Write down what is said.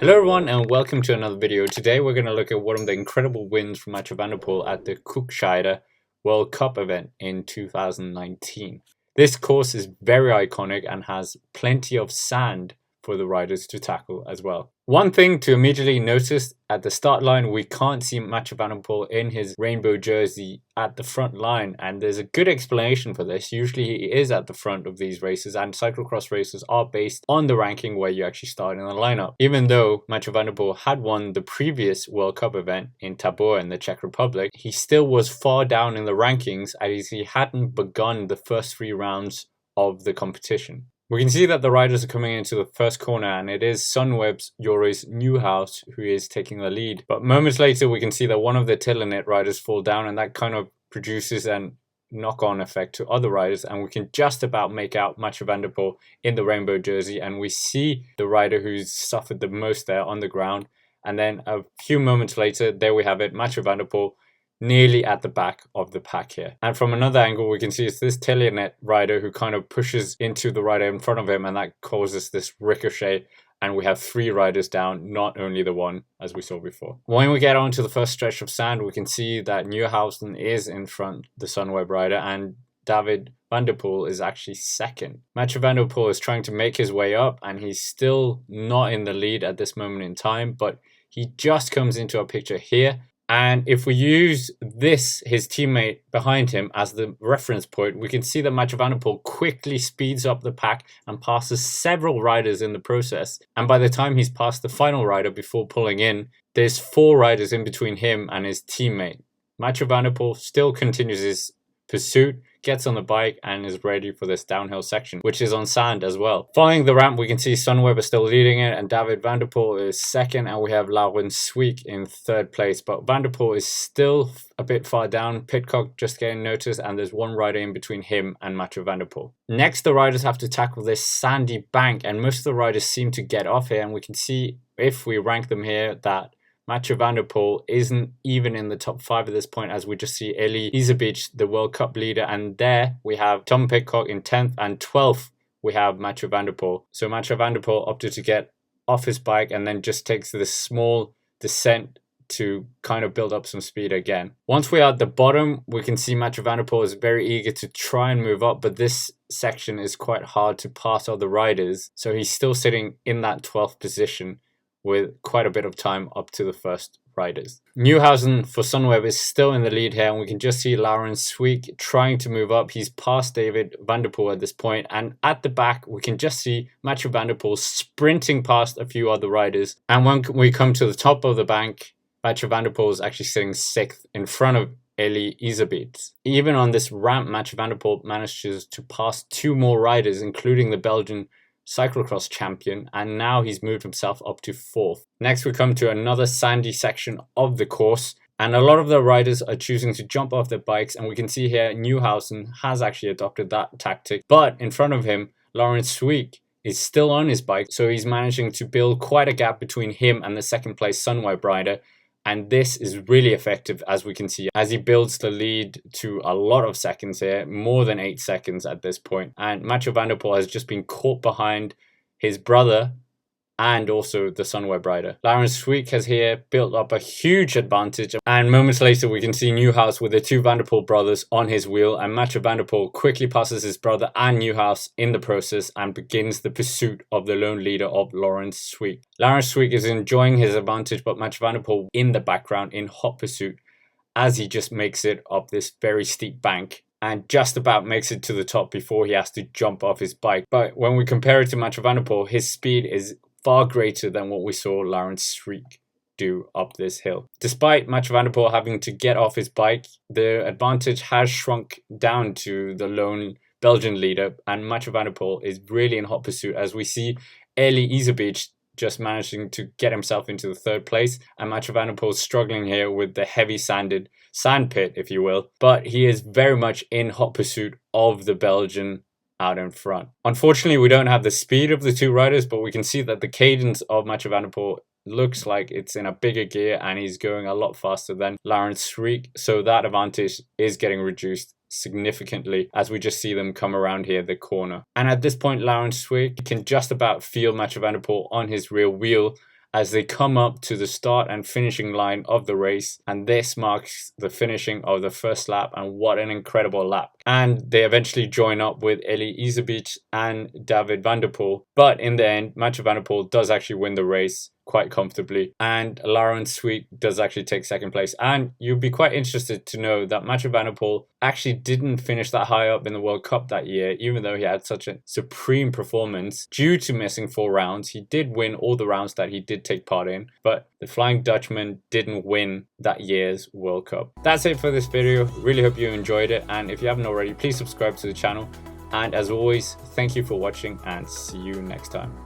Hello everyone and welcome to another video. Today we're going to look at one of the incredible wins from Mathieu Van der Poel at the Koksijde World Cup event in 2019. This course is very iconic and has plenty of sand for the riders to tackle as well. One thing to immediately notice at the start line, we can't see Mathieu Van der Poel in his rainbow jersey at the front line, and there's a good explanation for this. Usually he is at the front of these races, and cyclocross races are based on the ranking where you actually start in the lineup. Even though Mathieu Van der Poel had won the previous World Cup event in Tabor in the Czech Republic, he still was far down in the rankings as he hadn't begun the first 3 rounds of the competition. We can see that the riders are coming into the first corner, and it is Sunweb's Joris Nieuwhuis who is taking the lead. But moments later, we can see that one of the Telenet riders fall down, and that kind of produces an knock-on effect to other riders, and we can just about make out Mathieu Van der Poel in the rainbow jersey, and we see the rider who's suffered the most there on the ground. And then a few moments later, there we have it, Mathieu Van der Poel nearly at the back of the pack here. And from another angle, we can see it's this Telenet rider who kind of pushes into the rider in front of him, and that causes this ricochet, and we have 3 riders down, not only the one as we saw before. When we get onto the first stretch of sand, we can see that Nieuwhuis is in front, the Sunweb rider, and David Van der Poel is actually second. Mathieu Van der Poel is trying to make his way up, and he's still not in the lead at this moment in time, but he just comes into our picture here. And if we use this, his teammate behind him, as the reference point, we can see that Mathieu Van der Poel quickly speeds up the pack and passes several riders in the process. And by the time he's past the final rider before pulling in, there's 4 riders in between him and his teammate. Mathieu Van der Poel still continues his pursuit, gets on the bike, and is ready for this downhill section, which is on sand as well. Following the ramp, we can see Sunweb is still leading it, and David Van der Poel is second, and we have Laurens Sweeck in 3rd place. But Van der Poel is still a bit far down. Pidcock just getting noticed, and there's 1 rider in between him and Mathieu Van der Poel. Next, the riders have to tackle this sandy bank, and most of the riders seem to get off here, and we can see, if we rank them here, that Mathieu Van der Poel isn't even in the top 5 at this point, as we just see Eli Iserbyt, the World Cup leader, and there we have Tom Pidcock in 10th, and 12th we have Mathieu Van der Poel. So Mathieu Van der Poel opted to get off his bike and then just takes this small descent to kind of build up some speed again. Once we are at the bottom, we can see Mathieu Van der Poel is very eager to try and move up, but this section is quite hard to pass other riders, so he's still sitting in that 12th position with quite a bit of time up to the first riders. Nieuwhuis for Sunweb is still in the lead here, and we can just see Laurens Sweeck trying to move up. He's past David Van der Poel at this point, and at the back we can just see Mathieu Van der Poel sprinting past a few other riders. And when we come to the top of the bank, Mathieu Van der Poel is actually sitting 6th in front of Eli Iserbyt. Even on this ramp, Mathieu Van der Poel manages to pass 2 more riders, including the Belgian cyclocross champion, and now he's moved himself up to 4th. Next, we come to another sandy section of the course, and a lot of the riders are choosing to jump off their bikes, and we can see here Nieuwhuis has actually adopted that tactic, but in front of him, Laurens Sweeck is still on his bike, so he's managing to build quite a gap between him and the 2nd place Sunweb rider. And this is really effective, as we can see, as he builds the lead to a lot of seconds here, more than 8 seconds at this point. And Mathieu Van der Poel has just been caught behind his brother and also the Sunweb rider. Laurens Sweeck has here built up a huge advantage, and moments later we can see Nieuwhuis with the 2 Van der Poel brothers on his wheel, and Mathieu Van der Poel quickly passes his brother and Nieuwhuis in the process and begins the pursuit of the lone leader of Laurens Sweeck. Laurens Sweeck is enjoying his advantage, but Mathieu Van der Poel in the background in hot pursuit as he just makes it up this very steep bank and just about makes it to the top before he has to jump off his bike. But when we compare it to Mathieu Van der Poel, his speed is far greater than what we saw Laurens Sweeck do up this hill. Despite Mathieu Van der Poel having to get off his bike, the advantage has shrunk down to the lone Belgian leader, and Mathieu Van der Poel is really in hot pursuit, as we see Eli Iserbyt just managing to get himself into the 3rd place, and Mathieu Van der Poel struggling here with the heavy sanded sand pit, if you will, but he is very much in hot pursuit of the Belgian out in front. Unfortunately, we don't have the speed of the 2 riders, but we can see that the cadence of Mathieu Van der Poel looks like it's in a bigger gear, and he's going a lot faster than Laurens Sweeck, so that advantage is getting reduced significantly as we just see them come around here the corner. And at this point, Laurens Sweeck can just about feel Mathieu Van der Poel on his rear wheel, as they come up to the start and finishing line of the race, and this marks the finishing of the first lap, and what an incredible lap. And they eventually join up with Eli Iserbyt and David Van der Poel, but in the end Mathieu Van der Poel does actually win the race quite comfortably, and Laurens Sweet does actually take second place. And you'd be quite interested to know that Mathieu Van der Poel actually didn't finish that high up in the World Cup that year, even though he had such a supreme performance due to missing 4 rounds. He did win all the rounds that he did take part in, but the Flying Dutchman didn't win that year's World Cup. That's it for this video. Really hope you enjoyed it, and if you haven't already, please subscribe to the channel. And as always, thank you for watching, and see you next time.